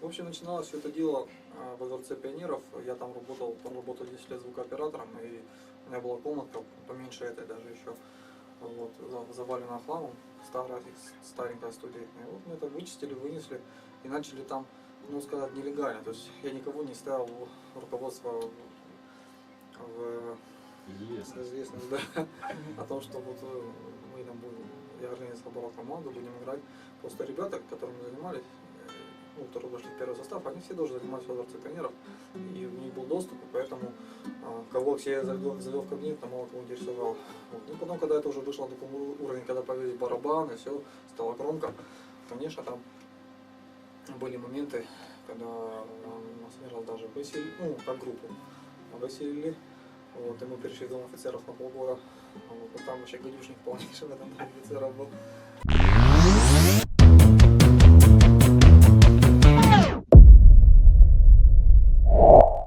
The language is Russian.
В общем, начиналось все это дело во Дворце пионеров. Я там проработал 10 лет звукооператором, и у меня была комнатка поменьше этой даже еще, вот, завалена хламом, старенькая студия. И вот мы это вычистили, вынесли и начали там, ну сказать, нелегально. То есть я никого не ставил в руководство в известность, да, о том, что вот мы там будем, я организовал команду, будем играть. Просто ребята, которыми занимались, ну, которые вошли в первый состав, они все тоже занимались во Дворце пионеров, и у них был доступ, и поэтому кого все я завел в кабинет, но мало кого интересовал. Вот. Ну, потом, когда это уже вышло на такой уровень, когда появились барабаны, все стало громко, конечно, там были моменты, когда нас играл даже выселили, ну, как группу, выселили. Вот, и мы перешли в дом офицеров на полгода. Вот, там вообще гадюшник полнейший в этом доме офицеров был.